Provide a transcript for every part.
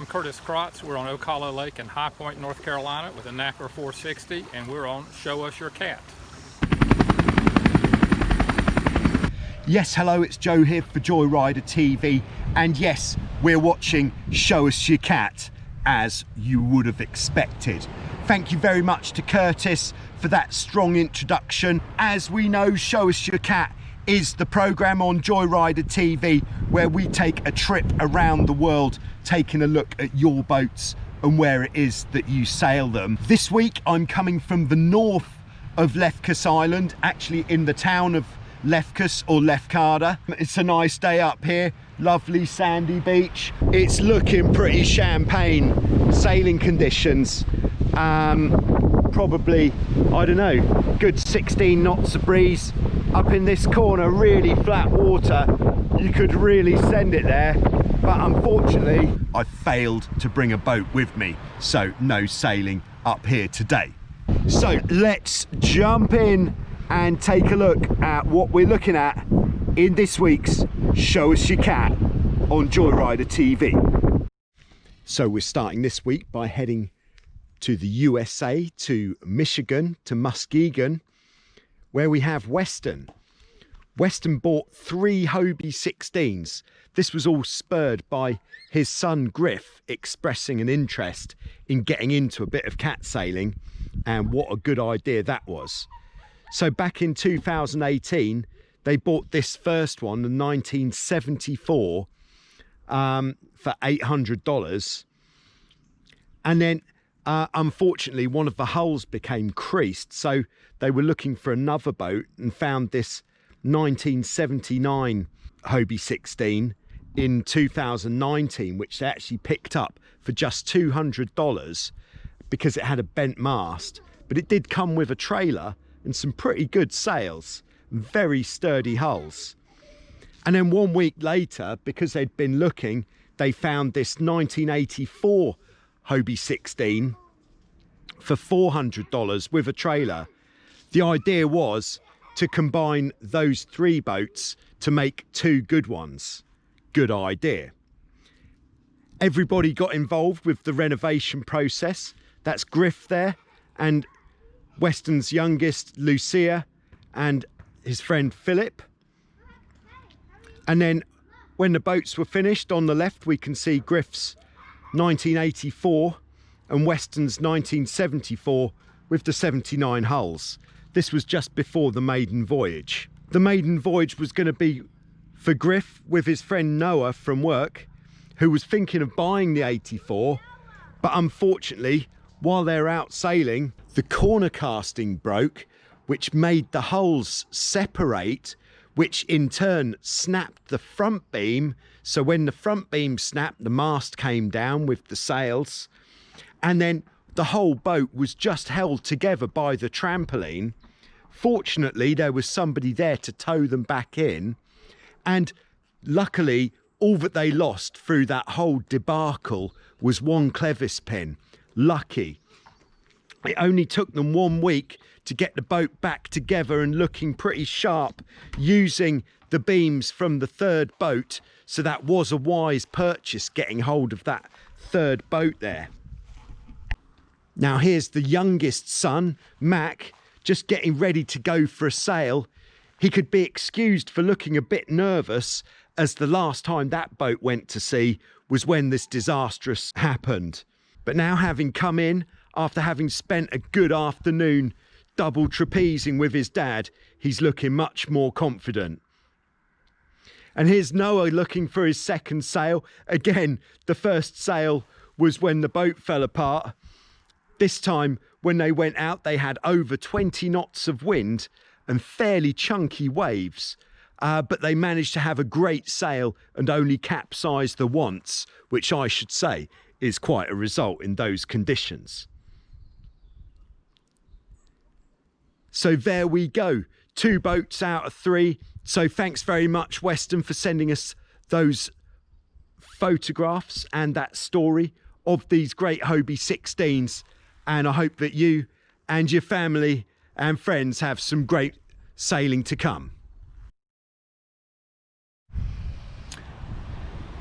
I'm Curtis Crotts. We're on Ocala Lake in High Point, North Carolina with a Nacra 460, and we're on Show Us Your Cat. Yes, hello, it's Joe here for Joyrider TV, and yes, we're watching Show Us Your Cat, as you would have expected. Thank you very much to Curtis for that strong introduction. As we know, Show Us Your Cat is the programme on Joyrider TV where we take a trip around the world, taking a look at your boats and where it is that you sail them. This week I'm coming from the north of Lefkas Island, actually in the town of Lefkas or Lefkada. It's a nice day up here, lovely sandy beach. It's looking pretty champagne sailing conditions. Probably, I don't know, good 16 knots of breeze. Up in this corner, really flat water. You could really send it there, but unfortunately I failed to bring a boat with me, so no sailing up here today. So let's jump in and take a look at what we're looking at in this week's Show Us Your Cat on Joyrider TV. So we're starting this week by heading to the USA, to Michigan, to Muskegon, where we have Weston. Weston bought 3 Hobie 16s. This was all spurred by his son Griff expressing an interest in getting into a bit of cat sailing, and what a good idea that was. So back in 2018, they bought this first one, the 1974, for $800. And then unfortunately, one of the hulls became creased, so they were looking for another boat and found this 1979 Hobie 16 in 2019, which they actually picked up for just $200 because it had a bent mast, but it did come with a trailer and some pretty good sails, very sturdy hulls. And then 1 week later, because they'd been looking, they found this 1984 Hobie 16 for $400 with a trailer. The idea was to combine those 3 boats to make 2 good ones. Good idea. Everybody got involved with the renovation process. That's Griff there, and Weston's youngest, Lucia, and his friend Philip. And then when the boats were finished, on the left we can see Griff's 1984 and Weston's 1974 with the 79 hulls. This was just before the maiden voyage. The maiden voyage was going to be for Griff with his friend Noah from work, who was thinking of buying the 84, but unfortunately, while they're out sailing, the corner casting broke, which made the hulls separate, which in turn snapped the front beam. So when the front beam snapped, the mast came down with the sails, and then the whole boat was just held together by the trampoline. Fortunately, there was somebody there to tow them back in, and luckily all that they lost through that whole debacle was 1 clevis pin. Lucky. It only took them 1 week to get the boat back together and looking pretty sharp, using the beams from the 3rd boat. So that was a wise purchase, getting hold of that 3rd boat there. Now here's the youngest son, Mac, just getting ready to go for a sail. He could be excused for looking a bit nervous, as the last time that boat went to sea was when this disastrous happened. But now, having come in after having spent a good afternoon double trapezing with his dad, he's looking much more confident. And here's Noah looking for his 2nd sail. Again, the first sail was when the boat fell apart. This time, when they went out, they had over 20 knots of wind and fairly chunky waves. But they managed to have a great sail and only capsized the once, which I should say is quite a result in those conditions. So there we go, 2 boats out of 3. So thanks very much, Weston, for sending us those photographs and that story of these great Hobie 16s. And I hope that you and your family and friends have some great sailing to come.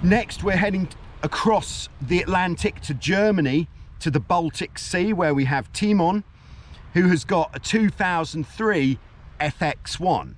Next, we're heading across the Atlantic to Germany, to the Baltic Sea, where we have Timon, who has got a 2003 FX1.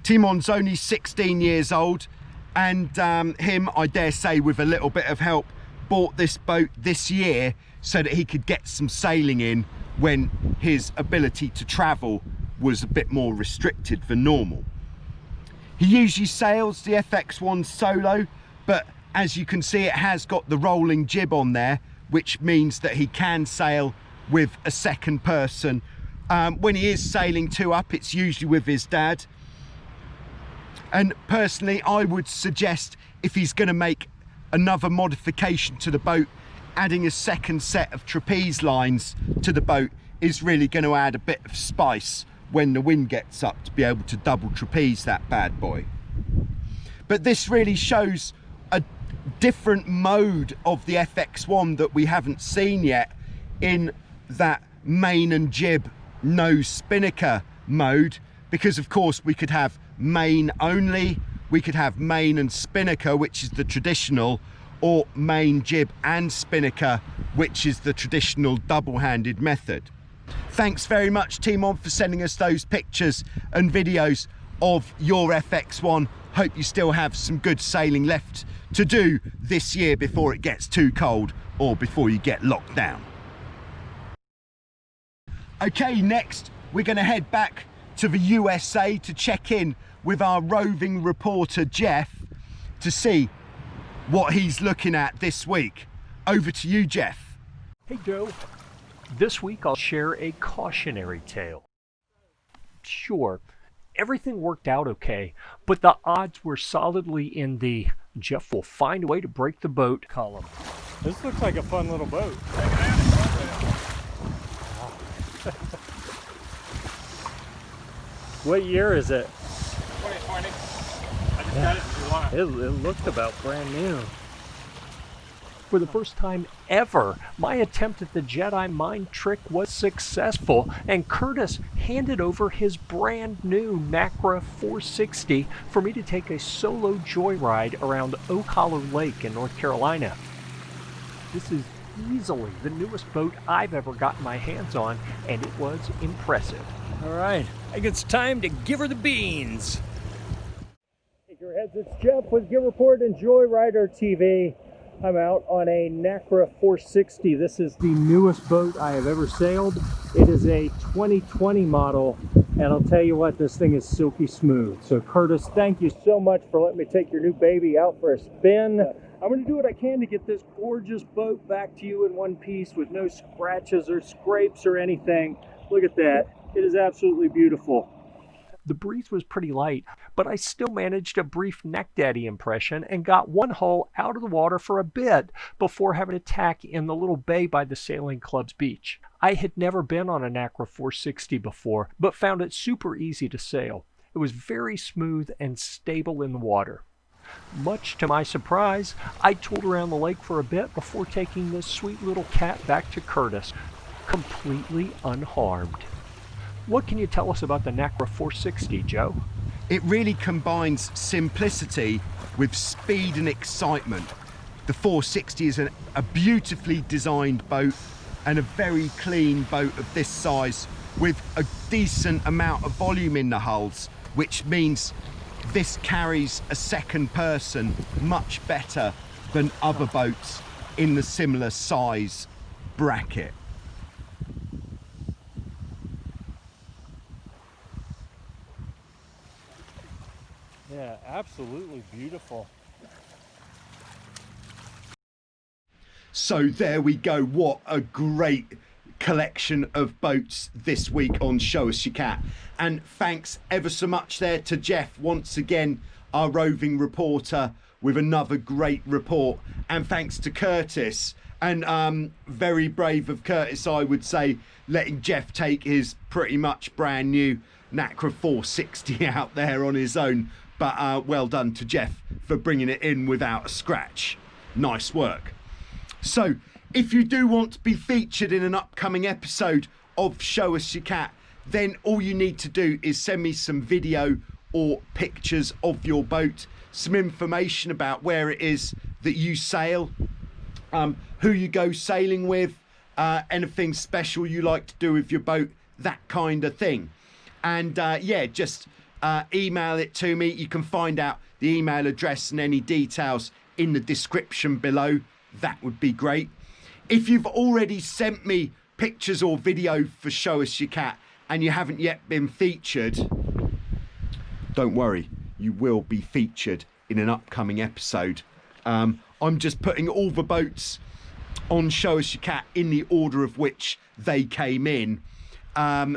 Timon's only 16 years old, and him, I dare say, with a little bit of help, bought this boat this year so that he could get some sailing in when his ability to travel was a bit more restricted than normal. He usually sails the FX1 solo, but as you can see, it has got the rolling jib on there, which means that he can sail with a second person. When he is sailing two up, it's usually with his dad. And personally, I would suggest, if he's going to make another modification to the boat, adding a second set of trapeze lines to the boat is really going to add a bit of spice when the wind gets up, to be able to double trapeze that bad boy. But this really shows a different mode of the FX1 that we haven't seen yet, in that main and jib no spinnaker mode, because of course we could have main only, we could have main and spinnaker, which is the traditional, or main jib and spinnaker, which is the traditional double-handed method. Thanks very much, Timon, for sending us those pictures and videos of your FX1. Hope you still have some good sailing left to do this year before it gets too cold or before you get locked down. Okay, next we're going to head back to the USA to check in with our roving reporter Jeff to see what he's looking at this week. Over to you, Jeff. Hey Joe, this week I'll share a cautionary tale. Sure, everything worked out okay, but the odds were solidly in the Jeff will find a way to break the boat column. This looks like a fun little boat. What year is it? 2020. I just got it in July. It looked about brand new. For the first time ever, my attempt at the Jedi mind trick was successful, and Curtis handed over his brand new Nacra 460 for me to take a solo joyride around Oak Hollow Lake in North Carolina. This is easily the newest boat I've ever gotten my hands on, and it was impressive. All right, I think it's time to give her the beans. Hey, Gearheads, it's Jeff with Gear Report and Joyrider TV. I'm out on a Nacra 460. This is the newest boat I have ever sailed. It is a 2020 model, and I'll tell you what, this thing is silky smooth. So Curtis, thank you so much for letting me take your new baby out for a spin. I'm going to do what I can to get this gorgeous boat back to you in one piece with no scratches or scrapes or anything. Look at that. It is absolutely beautiful. The breeze was pretty light, but I still managed a brief neck daddy impression and got one hull out of the water for a bit before having to tack in the little bay by the sailing club's beach. I had never been on a Nacra 460 before, but found it super easy to sail. It was very smooth and stable in the water. Much to my surprise, I tooled around the lake for a bit before taking this sweet little cat back to Curtis, completely unharmed. What can you tell us about the Nacra 460, Joe? It really combines simplicity with speed and excitement. The 460 is a beautifully designed boat and a very clean boat of this size with a decent amount of volume in the hulls, which means this carries a second person much better than other boats in the similar size bracket. Yeah, absolutely beautiful. So there we go. What a great collection of boats this week on Show Us Your Cat. And thanks ever so much there to Jeff, once again, our roving reporter, with another great report. And thanks to Curtis, and very brave of Curtis, I would say, letting Jeff take his pretty much brand new Nacra 460 out there on his own. But well done to Jeff for bringing it in without a scratch. Nice work. So if you do want to be featured in an upcoming episode of Show Us Your Cat, then all you need to do is send me some video or pictures of your boat, some information about where it is that you sail, who you go sailing with, anything special you like to do with your boat, that kind of thing. And yeah, just email it to me. You can find out the email address and any details in the description below. That would be great. If you've already sent me pictures or video for Show Us Your Cat and you haven't yet been featured, don't worry, you will be featured in an upcoming episode. I'm just putting all the boats on Show Us Your Cat in the order of which they came in.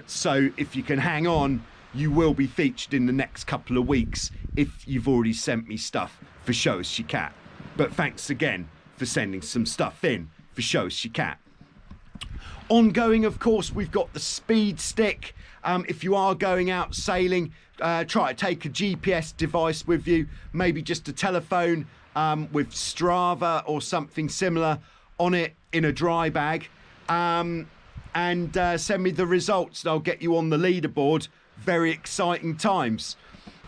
So if you can hang on, you will be featured in the next couple of weeks if you've already sent me stuff for Show Us Your Cat. But thanks again for sending some stuff in for Show Us Your Cat. Ongoing, of course, we've got the speed stick. If you are going out sailing, try to take a GPS device with you, maybe just a telephone with Strava or something similar on it in a dry bag, and send me the results and I'll get you on the leaderboard. Very exciting times.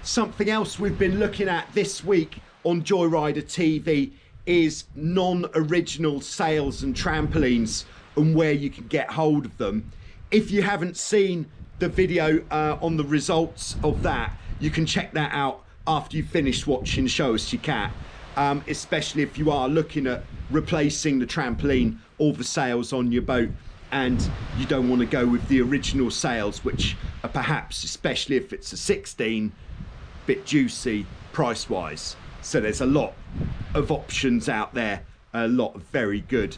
Something else we've been looking at this week on Joyrider TV is non-original sails and trampolines and where you can get hold of them. If you haven't seen the video on the results of that, you can check that out after you've finished watching Show Us Your Cat, especially if you are looking at replacing the trampoline or the sails on your boat and you don't want to go with the original sails, which are perhaps, especially if it's a 16, bit juicy price wise. So there's a lot of options out there, a lot of very good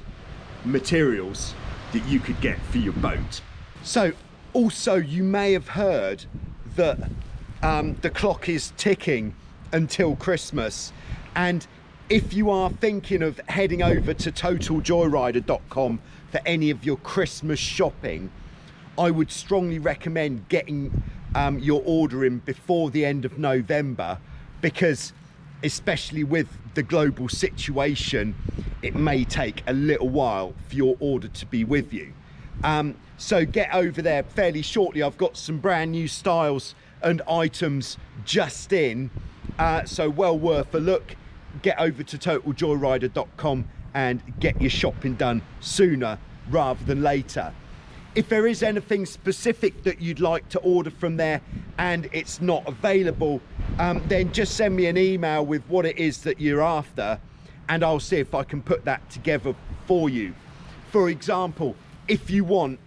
materials that you could get for your boat. So also you may have heard that the clock is ticking until Christmas, and if you are thinking of heading over to totaljoyrider.com for any of your Christmas shopping, I would strongly recommend getting your order in before the end of November, because especially with the global situation, it may take a little while for your order to be with you. So get over there fairly shortly. I've got some brand new styles and items just in, so well worth a look. Get over to totaljoyrider.com and get your shopping done sooner rather than later. If there is anything specific that you'd like to order from there and it's not available, then just send me an email with what it is that you're after and I'll see if I can put that together for you. For example, if you want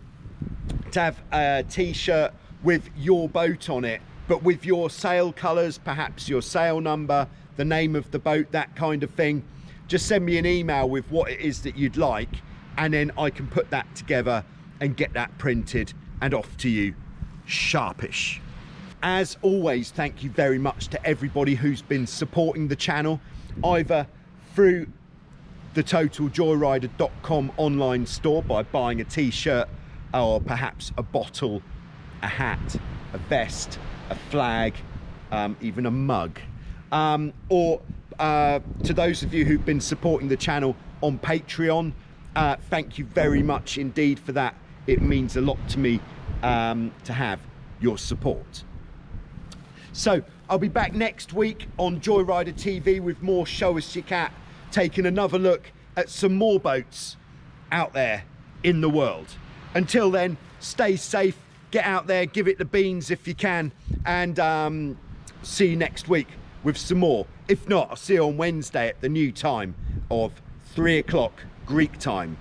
to have a t-shirt with your boat on it, but with your sail colours, perhaps your sail number, the name of the boat, that kind of thing, just send me an email with what it is that you'd like and then I can put that together and get that printed and off to you sharpish. As always, thank you very much to everybody who's been supporting the channel, either through the totaljoyrider.com online store by buying a t-shirt or perhaps a bottle, a hat, a vest, a flag, even a mug, or to those of you who've been supporting the channel on Patreon, thank you very much indeed for that. It means a lot to me to have your support. So I'll be back next week on Joyrider TV with more Show Us Your Cat, taking another look at some more boats out there in the world. Until then, stay safe, get out there, give it the beans if you can, and see you next week with some more. If not, I'll see you on Wednesday at the new time of 3 o'clock Greek time.